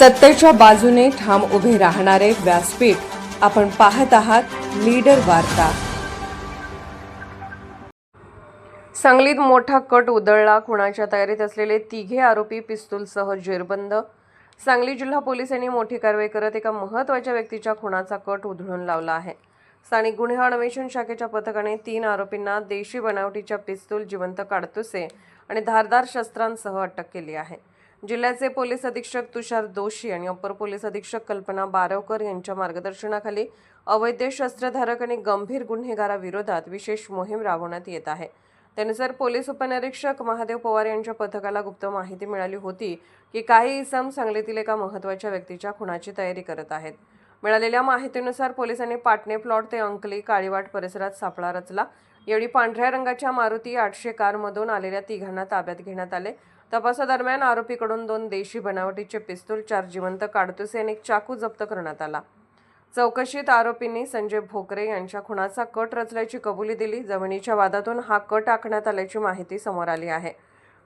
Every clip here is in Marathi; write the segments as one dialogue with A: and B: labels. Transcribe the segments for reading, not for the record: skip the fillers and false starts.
A: सत्तेच्या बाजूने ठाम उभे राहणारे व्यासपीठ आपण पाहत आहात लीडर वार्ता। सांगलीत मोठा कट उधळला। खुनाच्या तयारीत असलेले तिघे आरोपी पिस्तूलसह जेरबंद। सांगली जिल्हा पोलिसांनी मोठी कारवाई करत एका महत्त्वाच्या व्यक्तीच्या खुनाचा कट उधळून लावला आहे। स्थानिक गुन्हे अन्वेषण शाखेच्या पथकाने 3 आरोपींना देशी बनावटीच्या पिस्तूल, जिवंत काडतुसे आणि धारदार शस्त्रांसह अटक केली आहे। जिल्ह्याचे पोलीस अधीक्षक तुषार दोशी आणि अपर पोलीस अधीक्षक कल्पना बारवकर यांच्या मार्गदर्शनाखाली अवैध शस्त्रधारक आणि गंभीर गुन्हेगाराविरोधात विशेष मोहीम राबवण्यात येत आहे। त्यानुसार पोलीस उपनिरीक्षक महादेव पवार यांच्या पथकाला गुप्त माहिती मिळाली होती की काही इसम सांगलीतील एका महत्त्वाच्या व्यक्तीच्या खुनाची तयारी करत आहेत। मिळालेल्या माहितीनुसार पोलिसांनी पाटणे प्लॉट ते अंकली काळीवाट परिसरात सापळा रचला। यावेळी पांढऱ्या रंगाच्या मारुती 800 कारमधून आलेल्या तिघांना ताब्यात घेण्यात आले। तपासादरम्यान आरोपीकडून 2 देशी बनावटीचे पिस्तूल, 4 जिवंत काडतुसे आणि 1 चाकू जप्त करण्यात आला। चौकशीत आरोपींनी संजय भोकरे यांच्या खुनाचा कट रचल्याची कबुली दिली। जमिनीच्या वादातून हा कट आखण्यात आल्याची माहिती समोर आली आहे।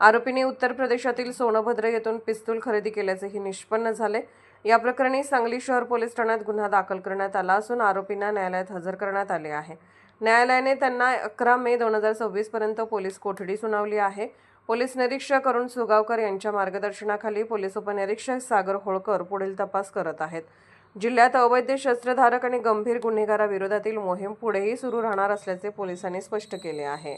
A: आरोपींनी उत्तर प्रदेशातील सोनभद्र येथून पिस्तूल खरेदी केल्याचेही निष्पन्न झाले। या प्रकरणी सांगली शहर पोलीस ठाण्यात गुन्हा दाखल करण्यात आला असून आरोपींना न्यायालयात हजर करण्यात आले आहे। न्यायालयाने त्यांना 11 मे 2026 पर्यंत पोलीस कोठडी सुनावली आहे। पोलीस निरीक्षक अरुण सुगावकर यांच्या मार्गदर्शनाखाली पोलीस उपनिरीक्षक सागर होळकर पुढील तपास करत आहेत। जिल्ह्यात अवैध शस्त्रधारक आणि गंभीर गुन्हेगाराविरोधातील मोहीम पुढेही सुरू राहणार असल्याचे पोलिसांनी स्पष्ट केले आहे।